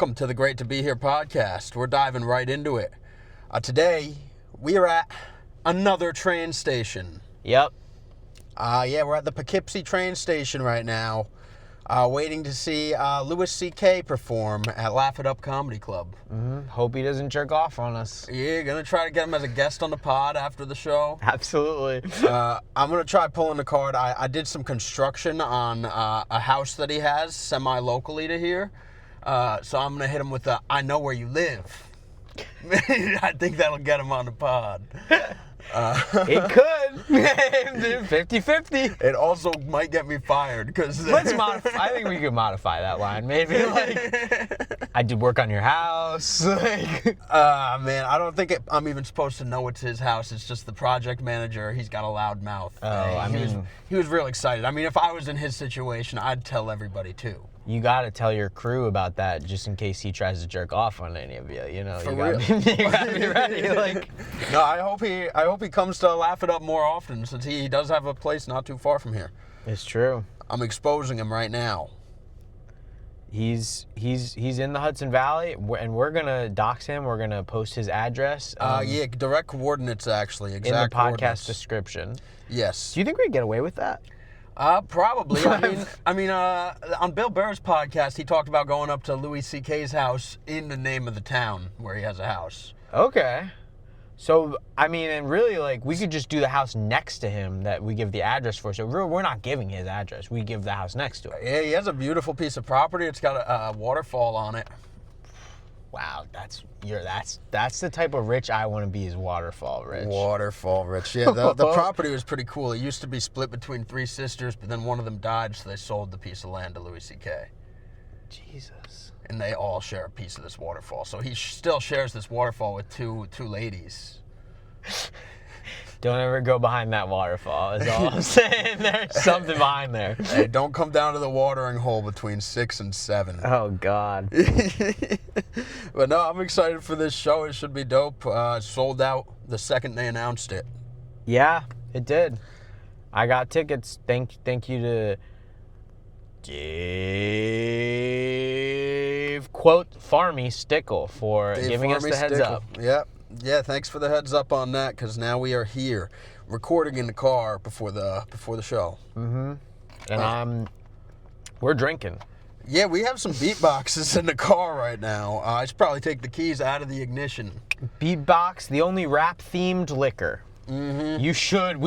welcome to the Great to Be Here podcast. We're diving right into it. Today, we are at another train station. Yep. We're at the Poughkeepsie train station right now, waiting to see Louis C.K. perform at Laugh It Up Comedy Club. Hope he doesn't jerk off on us. Yeah, gonna try to get him as a guest on the pod after the show. Absolutely. I'm gonna try pulling the card. I did some construction on a house that he has semi-locally to here. So I'm gonna hit him with I know where you live. I think that'll get him on the pod. It could. 50-50. It also might get me fired because Let's modify. I think we could modify that line. Maybe like, I did work on your house. Man, I don't think I'm even supposed to know it's his house. It's just the project manager. He's got a loud mouth. He was real excited. I mean, if I was in his situation, I'd tell everybody too. You gotta tell your crew about that just in case he tries to jerk off on any of you. You know, For you real. gotta be ready. Like, No, I hope he comes to Laugh It Up more often since he does have a place not too far from here. it's true. I'm exposing him right now. He's in the Hudson Valley, and we're gonna dox him. We're gonna post his address. Direct coordinates actually. in the Exact podcast coordinates. description. Yes. Do you think we'd get away with that? Probably. On Bill Burr's podcast, he talked about going up to Louis C.K.'s house in the name of the town where he has a house. Okay. So, I mean, and really, like, we could just do the house next to him that we give the address for. So, we're not giving his address. We give the house next to him. Yeah, he has a beautiful piece of property. It's got a waterfall on it. Wow, that's the type of rich I want to be, is waterfall rich. Waterfall rich. Yeah, the property was pretty cool. It used to be split between three sisters, but then one of them died, so they sold the piece of land to Louis C.K. Jesus. And they all share a piece of this waterfall. So he still shares this waterfall with two ladies. Don't ever go behind that waterfall, is all I'm saying. There's something behind there. Hey, don't come down to the watering hole between 6 and 7. Oh, God. But no, I'm excited for this show. It should be dope. Sold out the second they announced it. Yeah, it did. I got tickets. Thank you to Dave, quote, Farmy Stickle for Dave giving us Farmy the heads Stickle. up. Yep. Yeah, thanks for the heads up on that, because now we are here recording in the car before the show. And we're drinking. Yeah, we have some beatboxes in the car right now. I should probably take the keys out of the ignition. Beatbox, the only rap-themed liquor. We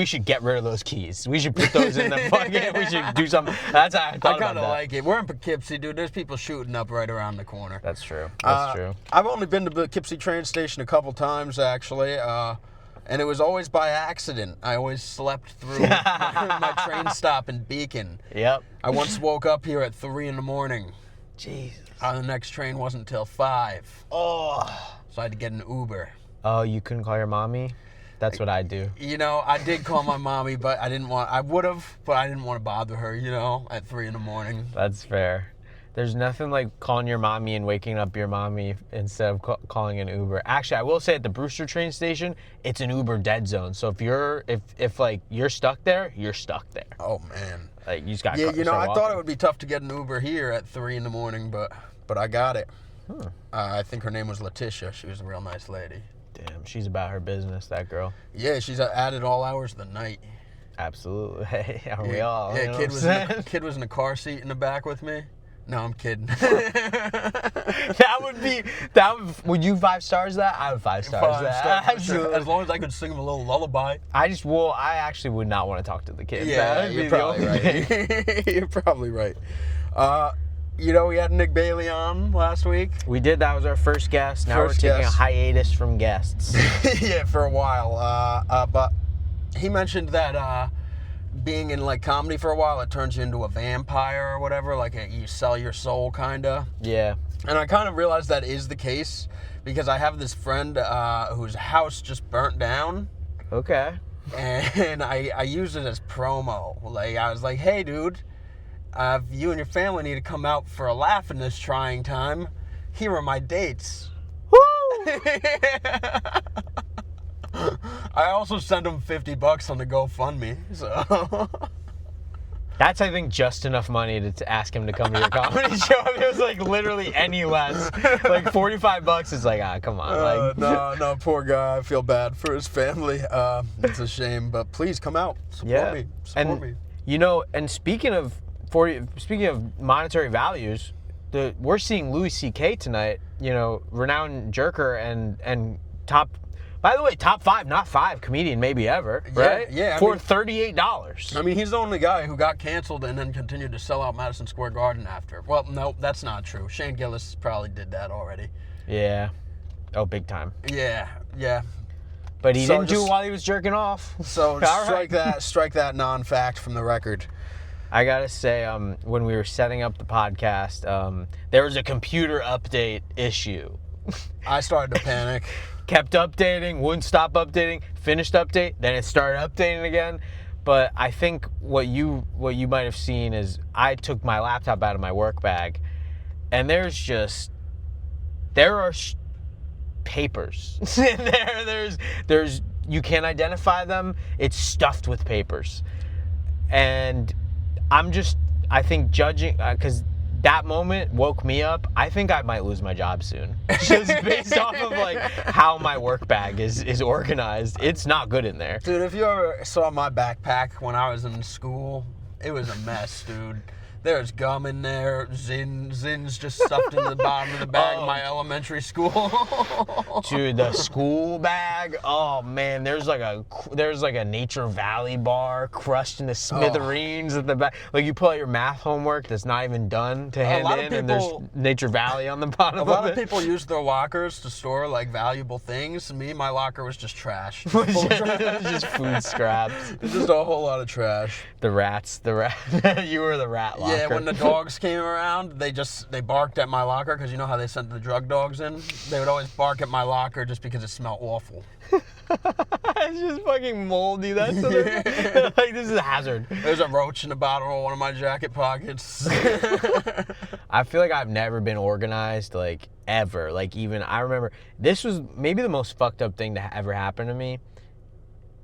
should get rid of those keys. We should put those in the fucking, we should do something. That's how I thought I about kind of that. like it. We're in Poughkeepsie, dude. There's people shooting up right around the corner. That's true. That's true. I've only been to the Poughkeepsie train station a couple times, actually, and it was always by accident. I always slept through my train stop in Beacon. Yep. I once woke up here at 3 in the morning. Jesus. The next train wasn't until 5, Oh. so I had to get an Uber. Oh, you couldn't call your mommy? That's what I do. You know, I did call my mommy, but I would have, but I didn't want to bother her, at 3 in the morning. That's fair. There's nothing like calling your mommy and waking up your mommy instead of calling an Uber. Actually, I will say at the Brewster train station, it's an Uber dead zone. So if you're stuck there, you're stuck there. Oh, man. Like, you just got Yeah, I thought it would be tough to get an Uber here at 3 in the morning, but I got it. I think her name was Letitia. She was a real nice lady. Damn, she's about her business, that girl. Yeah, she's at it all hours of the night. Absolutely. Hey, are we all? Yeah, You know kid what I'm saying? kid was in a car seat in the back with me. No, I'm kidding. Would you 5 stars that? I would 5 stars 5 that. stars, for sure. Absolutely. As long as I could sing him a little lullaby. I actually would not want to talk to the kid. Yeah, That would be you're the probably only thing. right. You're probably right. We had Nick Bailey on last week. We did. That was our first guest. Now First we're taking guest. a hiatus from guests. Yeah, for a while. But he mentioned that being in like comedy for a while, it turns you into a vampire or whatever. Like you sell your soul, kinda. Yeah. And I kind of realized that is the case because I have this friend whose house just burnt down. Okay. And I used it as promo. Like I was like, hey, dude, if you and your family need to come out for a laugh in this trying time, here are my dates. Woo! I also sent him $50 on the GoFundMe. So That's, I think, just enough money to ask him to come to your comedy show. If it was like literally any less, like $45 is like, come on. No, poor guy. I feel bad for his family. It's a shame, but please come out. Support me. Support me. You know, and speaking of monetary values, we're seeing Louis C.K. tonight. You know, renowned jerker and top. By the way, top 5, not 5 comedian maybe ever, right? Yeah. For $38. I mean, he's the only guy who got canceled and then continued to sell out Madison Square Garden after. Well, no, that's not true. Shane Gillis probably did that already. Yeah. Oh, big time. Yeah. But he didn't do it while he was jerking off. So strike that non-fact from the record. I gotta say, when we were setting up the podcast, there was a computer update issue. I started to panic. Kept updating, wouldn't stop updating, finished update, then it started updating again. But I think what you might have seen is I took my laptop out of my work bag, and there are papers in there. There's you can't identify them. It's stuffed with papers, and I think judging because. That moment woke me up. I think I might lose my job soon. Just based off of like how my work bag is organized. It's not good in there. Dude, if you ever saw my backpack when I was in school, it was a mess, dude. There's gum in there, Zins just stuffed in the bottom of the bag of my elementary school. Dude, the school bag. Oh man, there's like a Nature Valley bar crushed into smithereens at the back. Like you pull out your math homework that's not even done to hand in, and there's Nature Valley on the bottom of it. A lot of people use their lockers to store like valuable things. Me, my locker was just trash. It was just food scraps. It's just a whole lot of trash. The rat. You were the rat locker. Yeah, when the dogs came around, they barked at my locker because you know how they sent the drug dogs in? They would always bark at my locker just because it smelled awful. It's just fucking moldy. That's like this is a hazard. There's a roach in the bottom of one of my jacket pockets. I feel like I've never been organized like ever. Like even I remember this was maybe the most fucked up thing to ever happen to me.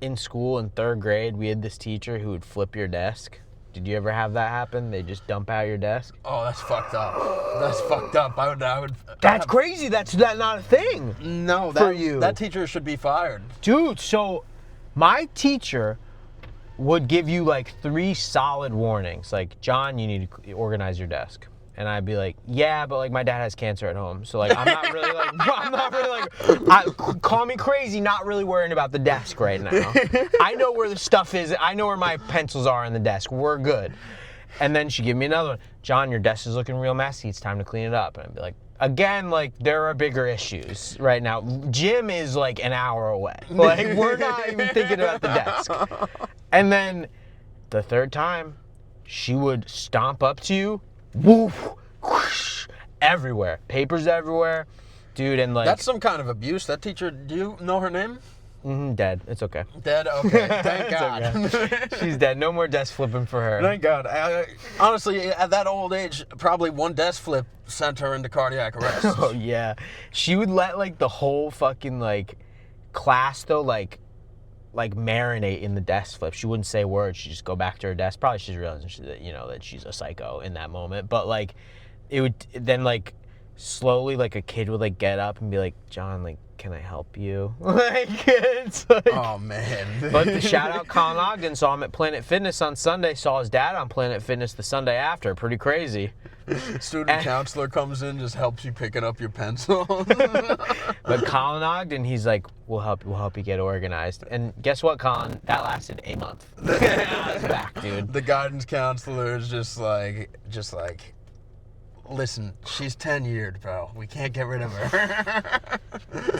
In school in 3rd grade, we had this teacher who would flip your desk. Did you ever have that happen? They just dump out your desk? Oh, that's fucked up. That's fucked up. I would. That's crazy. That's not a thing. No, for you. That teacher should be fired. Dude, so my teacher would give you like 3 solid warnings. Like, John, you need to organize your desk. And I'd be like, yeah, but like my dad has cancer at home. So like, I'm not really like, call me crazy, not really worrying about the desk right now. I know where the stuff is. I know where my pencils are on the desk. We're good. And then she'd give me another one. John, your desk is looking real messy. It's time to clean it up. And I'd be like, again, like there are bigger issues right now. Gym is like an hour away. Like we're not even thinking about the desk. And then the 3rd time, she would stomp up to you. Woof, whoosh, everywhere. Papers everywhere. Dude, and like... That's some kind of abuse. That teacher, do you know her name? Dead. It's okay. Dead? Okay. Thank God. Okay. She's dead. No more desk flipping for her. Thank God. Honestly, at that old age, probably one desk flip sent her into cardiac arrest. Oh, yeah. She would let like the whole fucking like class though like marinate in the desk flip. She wouldn't say a word. She'd just go back to her desk. Probably she's realizing that she's a psycho in that moment. But like, it would then like slowly like a kid would like get up and be like, John, like, can I help you? Like it's like. Oh man. But the shout out Colin Ogden, saw him at Planet Fitness on Sunday. Saw his dad on Planet Fitness the Sunday after. Pretty crazy. Student counselor comes in, just helps you picking up your pencil. But Colin Ogden, he's like, we'll help you get organized. And guess what, Colin? That lasted a month. I was back, dude. The guidance counselor is just like, listen, she's tenured, bro. We can't get rid of her.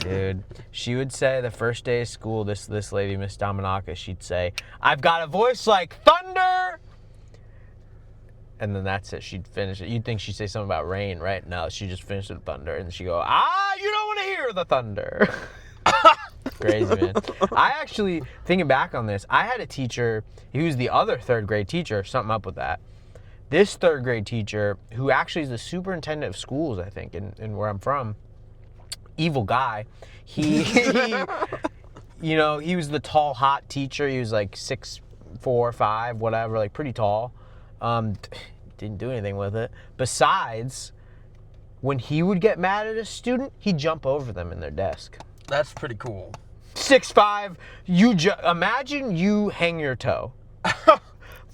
Dude, she would say the first day of school, this lady, Miss Dominaka, she'd say, I've got a voice like thunder. And then that's it. She'd finish it. You'd think she'd say something about rain, right? No, she just finished with thunder. And she'd go, you don't want to hear the thunder. Crazy, man. I actually, thinking back on this, I had a teacher, he was the other 3rd grade teacher, something up with that. This 3rd grade teacher, who actually is the superintendent of schools, I think, in where I'm from, evil guy. He he was the tall, hot teacher. He was like 6'4", 5", whatever, like pretty tall. Didn't do anything with it. Besides, when he would get mad at a student, he'd jump over them in their desk. That's pretty cool. 6'5", imagine you hang your toe.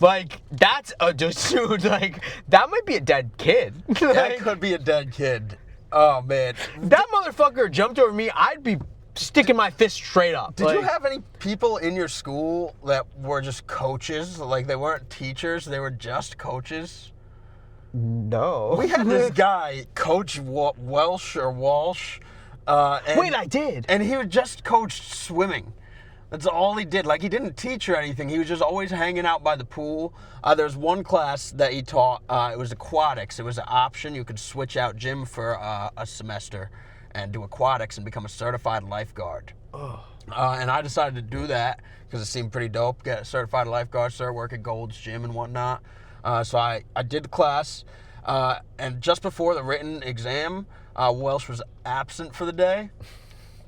Like, that's a dude, like, that might be a dead kid. That Like, could be a dead kid. Oh, man. that motherfucker jumped over me, I'd be sticking my fist straight up. Did you have any people in your school that were just coaches? Like, they weren't teachers, they were just coaches? No. We had this guy, Coach Welsh or Walsh. And, Wait, I did. And he would just coach swimming. That's all he did. Like, he didn't teach or anything. He was just always hanging out by the pool. There's one class that he taught. It was aquatics. It was an option. You could switch out gym for a semester and do aquatics and become a certified lifeguard. And I decided to do that because it seemed pretty dope. Get a certified lifeguard, start work at Gold's Gym and whatnot. So I did the class. And just before the written exam, Welsh was absent for the day.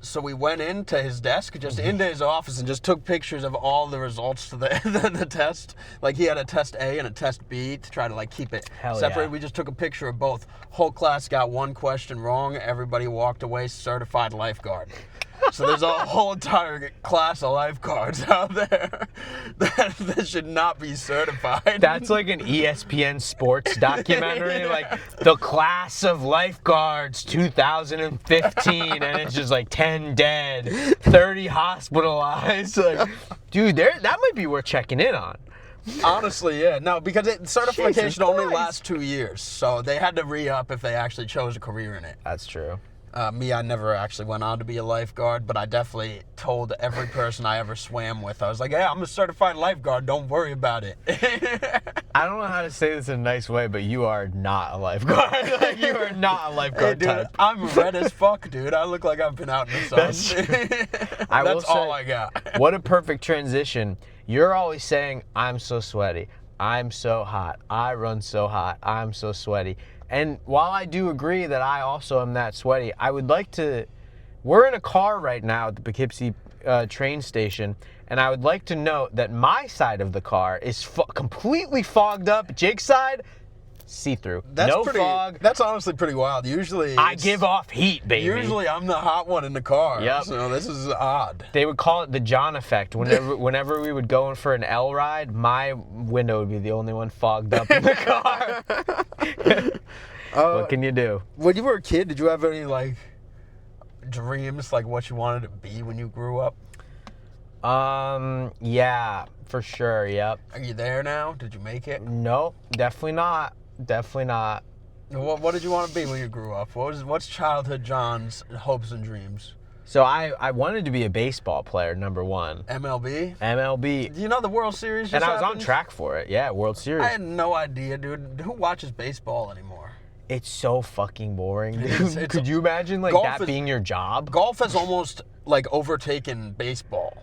So we went into his desk, just into his office, and just took pictures of all the results to the test. Like, he had a test A and a test B to try to, like, keep it Hell separate. yeah. We just took a picture of both. Whole class got one question wrong. Everybody walked away certified lifeguard. So there's a whole entire class of lifeguards out there that should not be certified. That's like an ESPN sports documentary, like the class of lifeguards 2015, and it's just like 10 dead, 30 hospitalized. Like, dude, that might be worth checking in on. Honestly, yeah. No, because certification Jesus only Christ. lasts 2 years, so they had to re-up if they actually chose a career in it. That's true. Me, I never actually went on to be a lifeguard, but I definitely told every person I ever swam with, I was like, hey, I'm a certified lifeguard, don't worry about it. I don't know how to say this in a nice way, but you are not a lifeguard. Like, you are not a Hey, lifeguard dude, type. I'm red as fuck, dude. I look like I've been out in the sun. That's true. I will That's all say- I got. What a perfect transition. You're always saying, I'm so sweaty. I'm so hot. I run so hot. I'm so sweaty. And while I do agree that I also am that sweaty, I would like to... We're in a car right now at the Poughkeepsie train station, and I would like to note that my side of the car is completely fogged up. Jake's side, see-through. No fog. That's honestly pretty wild. Usually, I it's- give off heat, baby. Usually, I'm the hot one in the car. Yep. So this is odd. They would call it the John effect. Whenever we would go in for an L ride, my window would be the only one fogged up in the car. What can you do? When you were a kid, did you have any like dreams, like what you wanted to be when you grew up? Yeah, for sure. Yep. Are you there now? Did you make it? Nope, definitely not. Definitely not. What did you want to be when you grew up? What's childhood John's hopes and dreams? So I wanted to be a baseball player, number one. MLB? MLB. Do you know the World Series just And I was on happened? track for it. Yeah, World Series. I had no idea, dude. Who watches baseball anymore? It's so fucking boring, dude. It's- Could you imagine like golf that is- being your job? Golf has almost like overtaken baseball.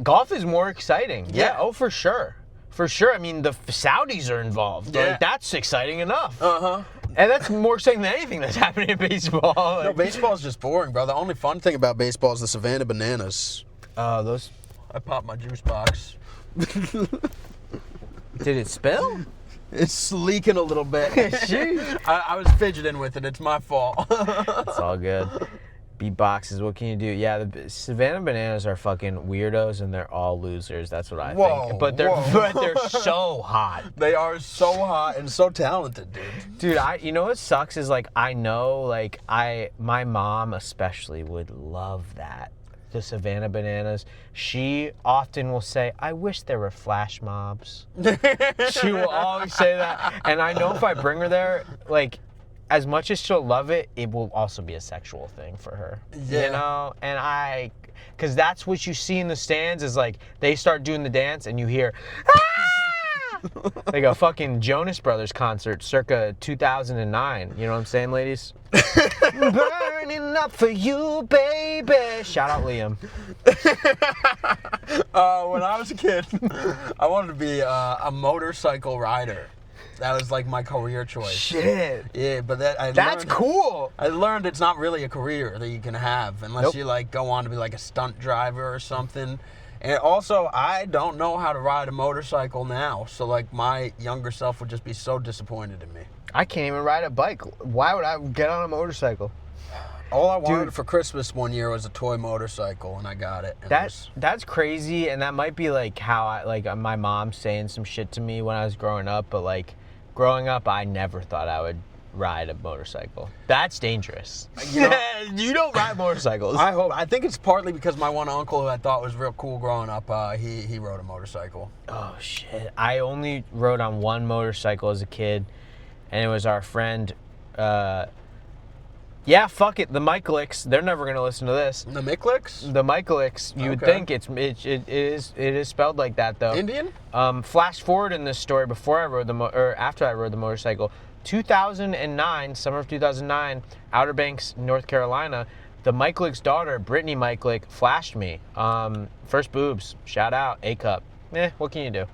Golf is more exciting. Yeah. Oh, for sure. For sure. I mean, the Saudis are involved. Yeah. Like, that's exciting enough. Uh-huh. And that's more exciting than anything that's happening in baseball. No, Like, baseball's just boring, bro. The only fun thing about baseball is the Savannah Bananas. those. I popped my juice box. Did it spill? It's leaking a little bit. Sheesh. I was fidgeting with it. It's my fault. It's all good. Beatboxes, what can you do? Yeah, the Savannah Bananas are fucking weirdos and they're all losers. That's what I Whoa, think. But they're so hot. They are so hot and so talented, dude. Dude, you know what sucks is like I know like my mom especially would love that. The Savannah Bananas. She often will say, I wish there were flash mobs. She will always say that. And I know if I bring her there, like as much as she'll love it, it will also be a sexual thing for her. Yeah. You know? And because that's what you see in the stands is like they start doing the dance and you hear, ah! Like a fucking Jonas Brothers concert circa 2009. You know what I'm saying, ladies? Burning up for you, baby. Shout out Liam. When I was a kid, I wanted to be a motorcycle rider. That was like my career choice. Shit. Yeah, but That's cool. I learned it's not really a career that you can have unless Nope. you like go on to be like a stunt driver or something. And also, I don't know how to ride a motorcycle now. So, like, my younger self would just be so disappointed in me. I can't even ride a bike. Why would I get on a motorcycle? All I wanted for Christmas one year was a toy motorcycle, and I got it. And That's crazy, and that might be like how my mom saying some shit to me when I was growing up. But like, growing up, I never thought I would ride a motorcycle. That's dangerous. You know, you don't ride motorcycles. I think it's partly because my one uncle who I thought was real cool growing up, he rode a motorcycle. Oh shit! I only rode on one motorcycle as a kid, and it was our friend. Yeah, fuck it. The Michaelics. They're never gonna listen to this. The Michaelics? The Michaelics. You would think it is spelled like that though. Indian? Flash forward in this story before I rode after I rode the motorcycle. 2009, summer of 2009, Outer Banks, North Carolina. The Michaelic's daughter, Brittany Michaelic, flashed me. First boobs. Shout out. A cup. What can you do?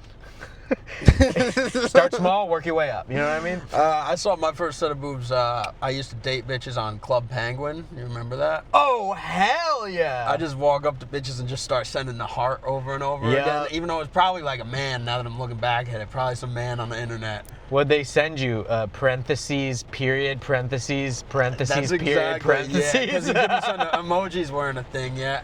Start small, work your way up. You know what I mean? I saw my first set of boobs. I used to date bitches on Club Penguin. You remember that? Oh, hell yeah. I just walk up to bitches and just start sending the heart over and over again. Even though it's probably like a man, now that I'm looking back at it, probably some man on the internet. What'd they send you? Parentheses, period, parentheses, parentheses, That's period, exactly, parentheses? Yeah, because you couldn't send emojis weren't a thing yet.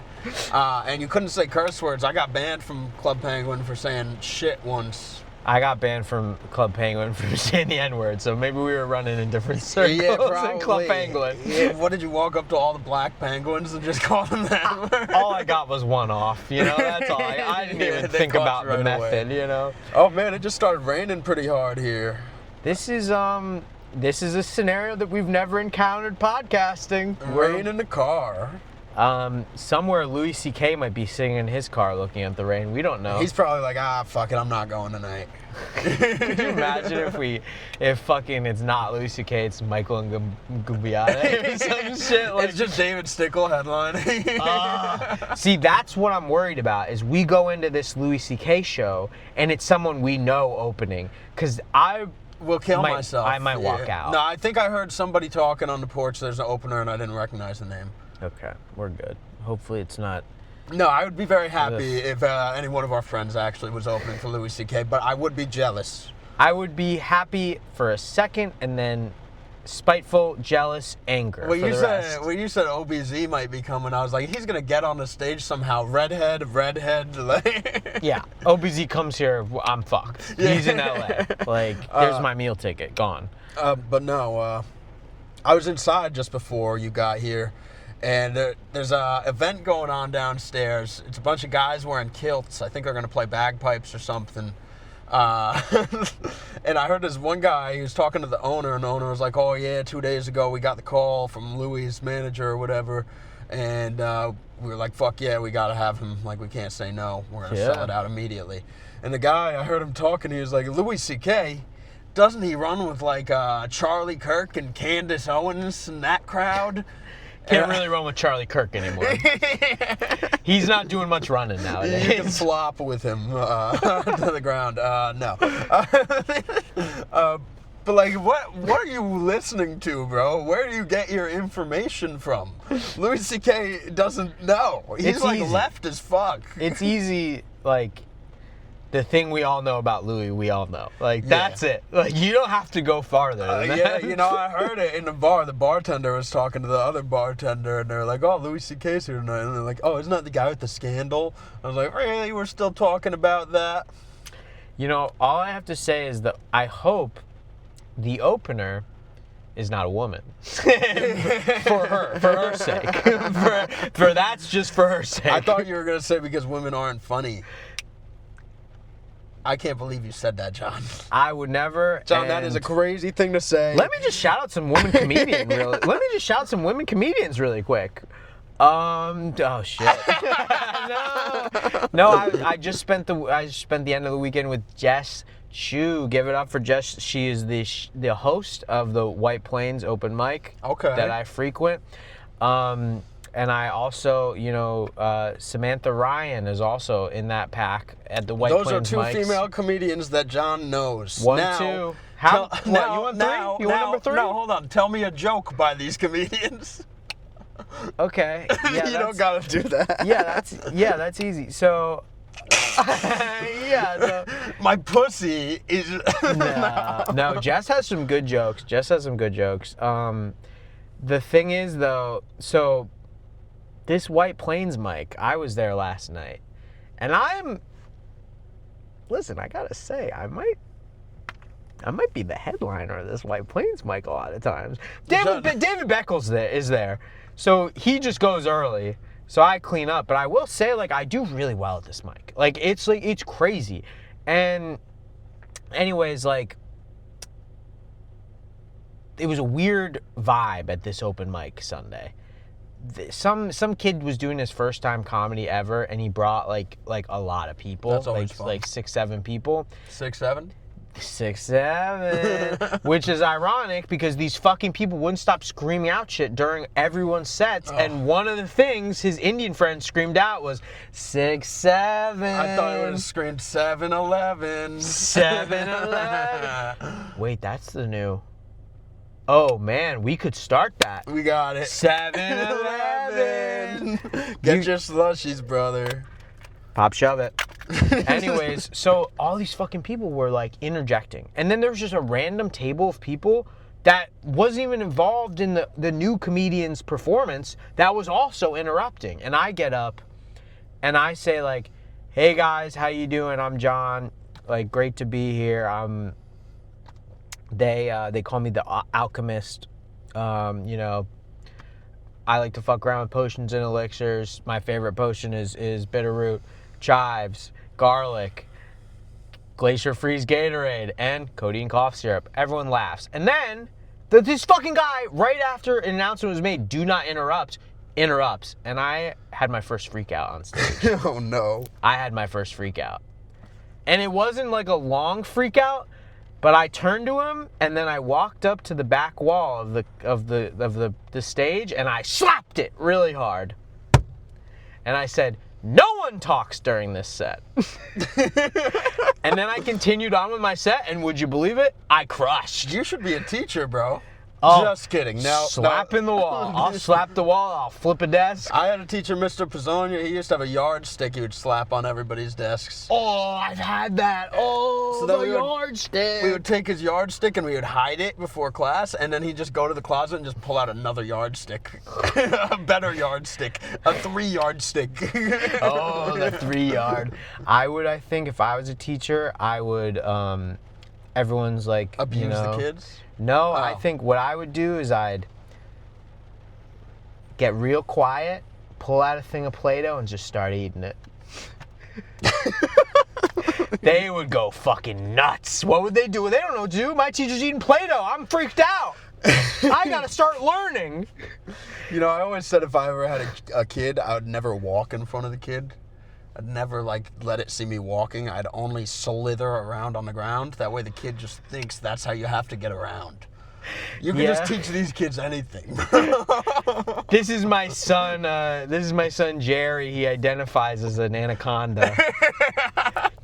And you couldn't say curse words. I got banned from Club Penguin for saying shit once. I got banned from Club Penguin for saying the N-word, so maybe we were running in different circles in Club Penguin. Yeah, what did you walk up to all the black penguins and just call them that? All I got was one off, you know, that's all. I didn't even think about the method, you know. Oh man, it just started raining pretty hard here. This is a scenario that we've never encountered podcasting. Rain in the car. Somewhere Louis C.K. might be sitting in his car looking at the rain. We don't know. He's probably like, fuck it, I'm not going tonight. Could you imagine if fucking it's not Louis C.K., it's Michael and Gubbiata or some shit? Like, it's just David Stickle headline. See, that's what I'm worried about, is we go into this Louis C.K. show and it's someone we know opening. Because I will kill myself. I might walk out. No, I think I heard somebody talking on the porch. There's an opener and I didn't recognize the name. Okay, we're good. Hopefully it's not. No, I would be very happy if any one of our friends actually was opening for Louis C.K., but I would be jealous. I would be happy for a second and then spiteful, jealous, anger. When you said OBZ might be coming, I was like, he's going to get on the stage somehow. Redhead. Yeah, OBZ comes here, I'm fucked. Yeah. He's in LA. Like, there's my meal ticket, gone. But no, I was inside just before you got here. And there's an event going on downstairs. It's a bunch of guys wearing kilts. I think they're going to play bagpipes or something. And I heard this one guy, he was talking to the owner, and the owner was like, oh yeah, 2 days ago we got the call from Louis' manager or whatever. And we were like, fuck yeah, we got to have him. Like, we can't say no. We're going to sell it out immediately. And the guy, I heard him talking, he was like, Louis C.K., doesn't he run with like Charlie Kirk and Candace Owens and that crowd? Can't really run with Charlie Kirk anymore. He's not doing much running nowadays. You can flop with him to the ground. No. But like, what are you listening to, bro? Where do you get your information from? Louis C.K. doesn't know. He's like easy. Left as fuck. It's easy, like, the thing we all know about Louis, we all know. Like, that's it. Like, you don't have to go farther than that. Yeah, you know, I heard it in the bar. The bartender was talking to the other bartender, and they're like, oh, Louis C.K.'s here tonight. And they're like, oh, isn't that the guy with the scandal? I was like, really? We're still talking about that? You know, all I have to say is that I hope the opener is not a woman. For her sake. for that's just for her sake. I thought you were going to say because women aren't funny. I can't believe you said that, John. I would never. John, that is a crazy thing to say. Let me just shout out some women comedians. Women comedians really quick. Oh shit. No. I just spent the end of the weekend with Jess Chu. Give it up for Jess. She is the host of the White Plains open mic that I frequent. And I also, you know, Samantha Ryan is also in that pack at the White Plains Those are two mics. Female comedians that John knows. One, now, two. How? You want three? You want number three? No, hold on. Tell me a joke by these comedians. Okay. Yeah, you don't gotta do that. Yeah, that's easy. So Yeah. No. My pussy is. No, Jess has some good jokes. The thing is, though, so this White Plains mic, I was there last night, and listen, I gotta say, I might be the headliner of this White Plains mic a lot of times. David Beckles is there, so he just goes early, so I clean up. But I will say, like, I do really well at this mic. Like, it's crazy. And anyways, like, it was a weird vibe at this open mic Sunday. Some kid was doing his first time comedy ever, and he brought like a lot of people. That's always fun. Like 6-7 people. 6-7? 6-7, which is ironic because these fucking people wouldn't stop screaming out shit during everyone's sets, and one of the things his Indian friend screamed out was 6-7. I thought it would have screamed 7-Eleven. 7-Eleven. Wait, that's the new. Oh man, we could start that. We got it. 7-Eleven. Get your slushies, brother. Pop shove it. Anyways, so all these fucking people were like interjecting. And then there was just a random table of people that wasn't even involved in the new comedian's performance that was also interrupting. And I get up and I say like, hey guys, how you doing? I'm John. Like, great to be here. They call me the alchemist. You know, I like to fuck around with potions and elixirs. My favorite potion is bitterroot, chives, garlic, glacier freeze Gatorade, and codeine cough syrup. Everyone laughs. And then this fucking guy, right after an announcement was made, do not interrupt, interrupts. And I had my first freak out on stage. Oh no. I had my first freak out. And it wasn't like a long freak out, but I turned to him and then I walked up to the back wall of the stage and I slapped it really hard. And I said, no one talks during this set. And then I continued on with my set, and would you believe it? I crushed. You should be a teacher, bro. Oh, just kidding. No, slapping the wall. I'll slap the wall. I'll flip a desk. I had a teacher, Mr. Pizzonia. He used to have a yardstick he would slap on everybody's desks. Oh, I've had that. Oh, So the then yardstick. We would take his yardstick and we would hide it before class, and then he'd just go to the closet and just pull out another yardstick. A better yardstick. A 3-yard-stick. Oh, the 3-yard. I think if I was a teacher, I would, everyone's like, Abuse the kids? No, Oh. I think what I would do is I'd get real quiet, pull out a thing of Play-Doh, and just start eating it. They would go fucking nuts. What would they do? They don't know what to do. My teacher's eating Play-Doh. I'm freaked out. I gotta start learning. You know, I always said if I ever had a kid, I would never walk in front of the kid. I'd never, like, let it see me walking. I'd only slither around on the ground. That way the kid just thinks that's how you have to get around. You can just teach these kids anything. This is my son. Jerry. He identifies as an anaconda.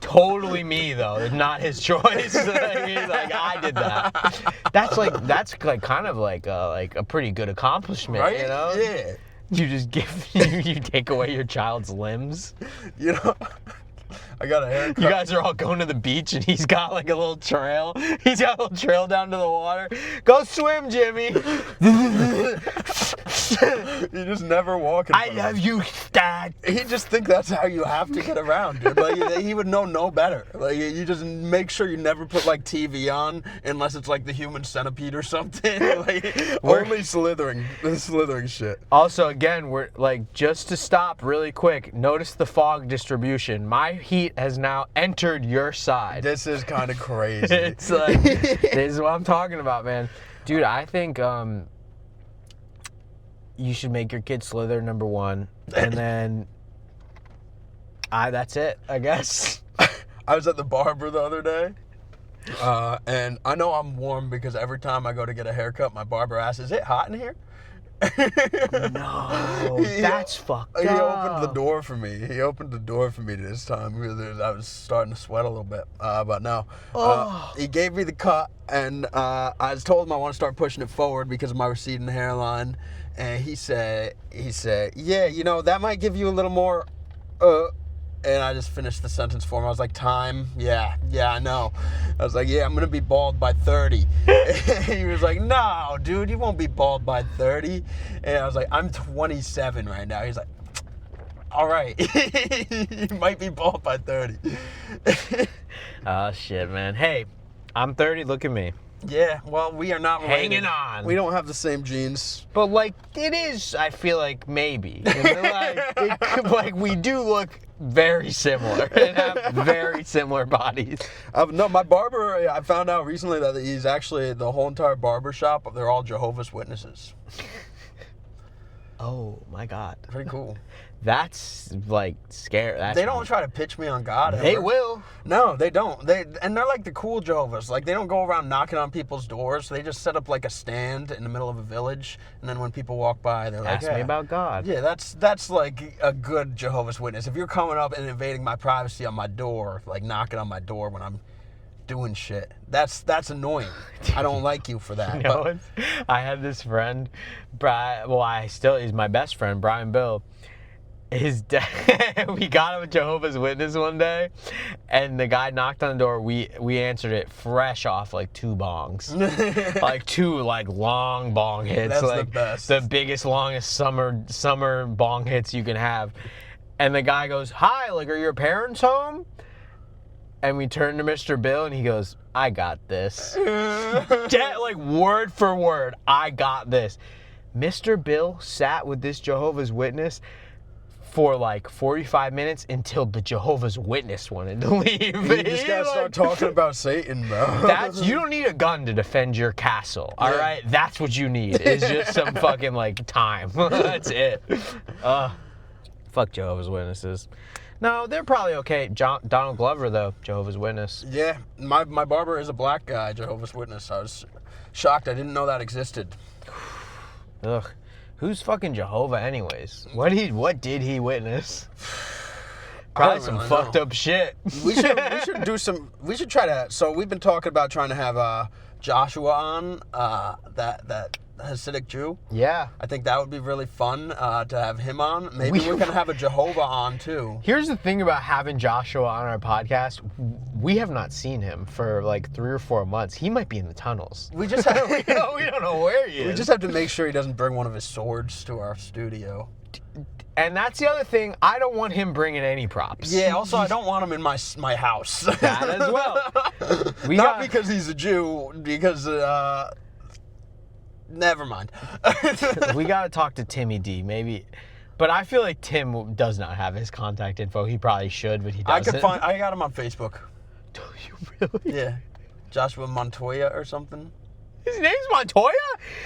Totally me though. Not his choice. He's like, I did that. That's kind of like a pretty good accomplishment, Right? You know? Yeah. You just you take away your child's limbs. You know, I got a haircut. You guys are all going to the beach and he's got like a little trail. He's got a little trail down to the water. Go swim, Jimmy. You just never walk in I front of love him. you, Dad. He just think that's how you have to get around, dude. Like, he would know no better. Like, you just make sure you never put, like, TV on unless it's, like, the Human Centipede or something. Like, only slithering shit. Also, again, we're like, just to stop really quick, notice the fog distribution. My heat has now entered your side. This is kind of crazy. It's like, this is what I'm talking about, man. Dude, I think you should make your kid Slither number 1, and then that's it, I guess. I was at the barber the other day, and I know I'm warm because every time I go to get a haircut, my barber asks, "Is it hot in here?" No, that's fucked up. He opened the door for me. This time because I was starting to sweat a little bit. But no, he gave me the cut, and I told him I want to start pushing it forward because of my receding hairline. And he said, yeah, you know, that might give you a little more And I just finished the sentence for him. I was like, time? Yeah, I know. I was like, yeah, I'm going to be bald by 30. He was like, no, dude, you won't be bald by 30. And I was like, I'm 27 right now. He's like, all right. You might be bald by 30. Oh, shit, man. Hey, I'm 30. Look at me. Yeah, well, we are not Hanging related. on. We don't have the same genes. But, like, it is, I feel like, maybe. You know, like, we do look very similar and have very similar bodies. No, my barber, I found out recently that he's actually, the whole entire barber shop, they're all Jehovah's Witnesses. Oh, my God. Pretty cool. That's, like, scary. They don't try to pitch me on God ever. They will. No, they don't. And they're like the cool Jehovah's. Like, they don't go around knocking on people's doors. They just set up like a stand in the middle of a village, and then when people walk by, they're like, Ask me about God. Yeah, that's like a good Jehovah's Witness. If you're coming up and invading my privacy on my door, like knocking on my door when I'm doing shit, that's annoying. I don't like you for that. You know, I had this friend, he's my best friend, Brian Bill. His dad, we got him a Jehovah's Witness one day, and the guy knocked on the door. We answered it fresh off like 2 bongs, like 2 like long bong hits. That's like the best. The biggest, longest summer bong hits you can have. And the guy goes, "Hi, like, are your parents home?" And we turn to Mr. Bill, and he goes, "I got this." Like word for word, "I got this." Mr. Bill sat with this Jehovah's Witness for like 45 minutes until the Jehovah's Witness wanted to leave. You just gotta start talking about Satan, bro. You don't need a gun to defend your castle, all right? That's what you need, is just some fucking, like, time. That's it. Fuck Jehovah's Witnesses. No, they're probably okay. Donald Glover, though, Jehovah's Witness. Yeah, my barber is a black guy, Jehovah's Witness. I was shocked. I didn't know that existed. Ugh. Who's fucking Jehovah anyways? What did he witness? Probably some really fucked know. up shit. We should try to, so we've been talking about trying to have Joshua on, that Hasidic Jew. Yeah. I think that would be really fun to have him on. Maybe we're going to have a Jehovah on too. Here's the thing about having Joshua on our podcast. We have not seen him for like 3 or 4 months. He might be in the tunnels. We just have, we don't know where he is. We just have to make sure he doesn't bring one of his swords to our studio. And that's the other thing. I don't want him bringing any props. Yeah, also I don't want him in my house. That as well. Not because he's a Jew, because never mind. We gotta talk to Timmy D, maybe. But I feel like Tim does not have his contact info. He probably should, but he doesn't. I got him on Facebook. Do you really? Yeah. Joshua Montoya or something. His name's Montoya?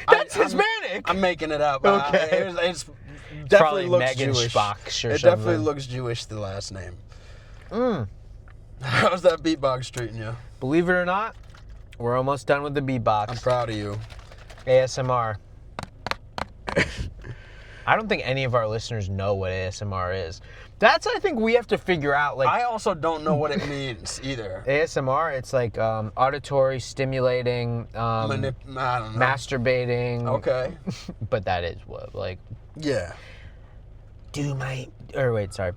That's Hispanic. I'm making it up. Okay. It's definitely probably looks Megan Jewish. Spock or It something. definitely looks Jewish, the last name. How's that beatbox treating you? Believe it or not, we're almost done with the beatbox. I'm proud of you. ASMR. I don't think any of our listeners know what ASMR is. That's, I think, we have to figure out. Like, I also don't know what it means either. ASMR, it's like auditory stimulating, I don't know. masturbating. Okay. But that is what, like, Yeah. sorry.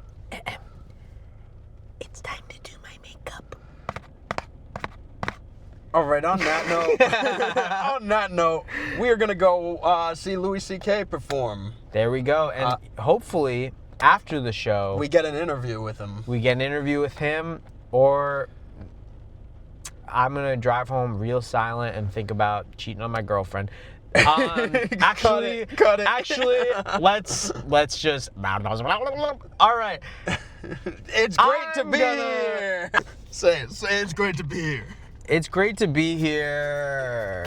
It's time to do my makeup. All right, on that note, we are going to go see Louis C.K. perform. There we go. And hopefully, after the show, We get an interview with him. we get an interview with him, or I'm going to drive home real silent and think about cheating on my girlfriend. Actually, Cut it. Actually, let's just. All right. It's great to I'm be gonna- here. Say it. Say it's great to be here. It's great to be here.